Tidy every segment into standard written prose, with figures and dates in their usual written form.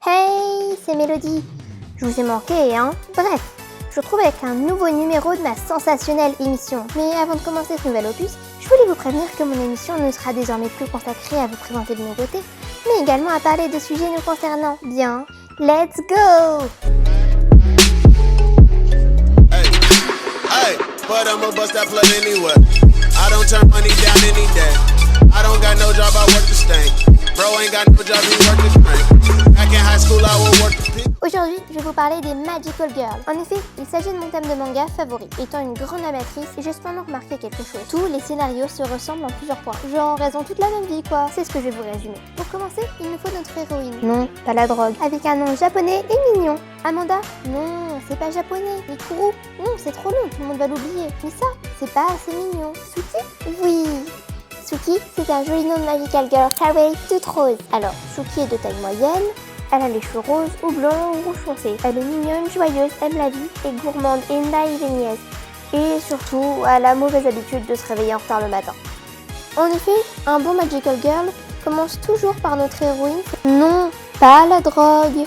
Hey, c'est Mélodie. Je vous ai manqué, hein? Bref, je vous retrouve avec un nouveau numéro de ma sensationnelle émission. Mais avant de commencer ce nouvel opus, je voulais vous prévenir que mon émission ne sera désormais plus consacrée à vous présenter des nouveautés, mais également à parler de sujets nous concernant. Bien, let's go! Hey, but I'ma bust that plug anyway. I don't turn money down any day. I don't got no job, I work the stank. Bro ain't got no job, he work the strength. Back in high school, I would work the pig. Aujourd'hui, je vais vous parler des Magical Girls. En effet, il s'agit de mon thème de manga favori. Étant une grande amatrice, j'ai cependant remarqué quelque chose. Tous les scénarios se ressemblent en plusieurs points. Genre, elles ont toute la même vie, quoi. C'est ce que je vais vous résumer. Pour commencer, il nous faut notre héroïne. Non, pas la drogue. Avec un nom japonais et mignon. Amanda? Non, c'est pas japonais. Mikuru? Non, c'est trop long, tout le monde va l'oublier. Misa? C'est pas assez mignon. Suki? Oui. Suki, c'est un joli nom de Magical Girl kawaii toute rose. Alors, Suki est de taille moyenne. Elle a les cheveux roses ou blancs ou rouge foncé. Elle est mignonne, joyeuse, aime la vie, est gourmande et naïve et niaise. Et surtout, elle a la mauvaise habitude de se réveiller en retard le matin. En effet, un bon Magical Girl commence toujours par notre héroïne. Non, pas la drogue.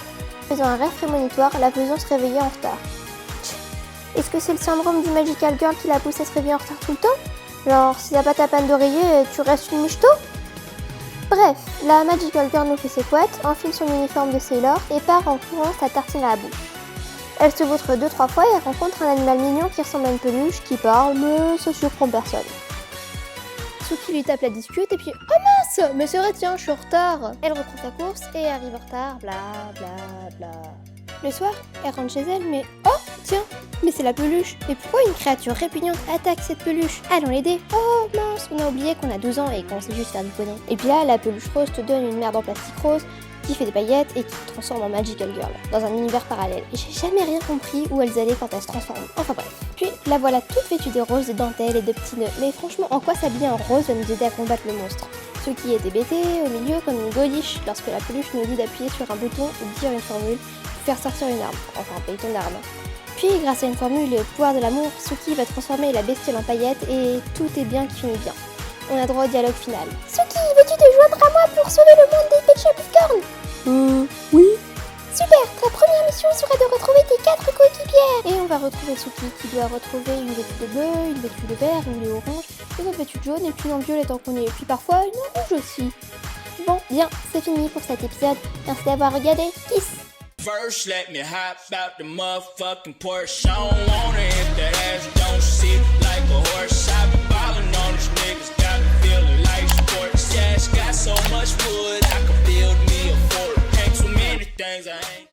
Faisant un rêve prémonitoire, la faisant se réveiller en retard. Est-ce que c'est le syndrome du Magical Girl qui la pousse à se réveiller en retard tout le temps? Genre, si t'as pas ta panne d'oreiller, tu restes une mouche-tôt? Bref, la Magical Girl nous fait ses couettes, enfile son uniforme de sailor et part en courant sa tartine à la bouche. Elle se vautre 2-3 fois et rencontre un animal mignon qui ressemble à une peluche, qui parle, mais ça surprend personne. Suki lui tape la discute et puis « Oh mince, mais c'est vrai, tiens, je suis en retard !» Elle reprend sa course et arrive en retard, bla bla bla. Le soir, elle rentre chez elle, mais « Oh, tiens, mais c'est la peluche. Et pourquoi une créature répugnante attaque cette peluche? Allons l'aider. Oh mince, on a oublié qu'on a 12 ans et qu'on sait juste faire du poney. » Et puis là, la peluche rose te donne une merde en plastique rose qui fait des paillettes et qui te transforme en Magical Girl dans un univers parallèle. Et j'ai jamais rien compris où elles allaient quand elles se transforment. Enfin bref. Puis la voilà toute vêtue de roses, de dentelles et de petits nœuds. Mais franchement, en quoi s'habiller en rose va nous aider à combattre le monstre? Suki est hébété au milieu comme une godiche lorsque la peluche nous dit d'appuyer sur un bouton ou de dire une formule pour faire sortir une arme. Enfin, paye ton arme. Puis, grâce à une formule et au pouvoir de l'amour, Suki va transformer la bestiole en paillettes et tout est bien qui finit bien. On a droit au dialogue final. Suki, veux-tu te joindre à moi pour sauver le monde des Pet Shop Girls? Oui. Super, ta première mission sera de retrouver tes 4 coéquipières. Et on va retrouver Suki qui doit retrouver une vêtue de bleu, une vêtue de vert, une de orange, une autre vêtue de jaune et puis une en violette en premier. Et puis parfois une en rouge aussi. Bon, bien, c'est fini pour cet épisode. Merci d'avoir regardé. Kiss. First, let me hop out the motherfucking Porsche. I don't want it if that ass don't sit like a horse. I been ballin' on these niggas, got me feeling like sports. Yeah, it's got so much wood, I could build me a fort. Ain't too many things I ain't.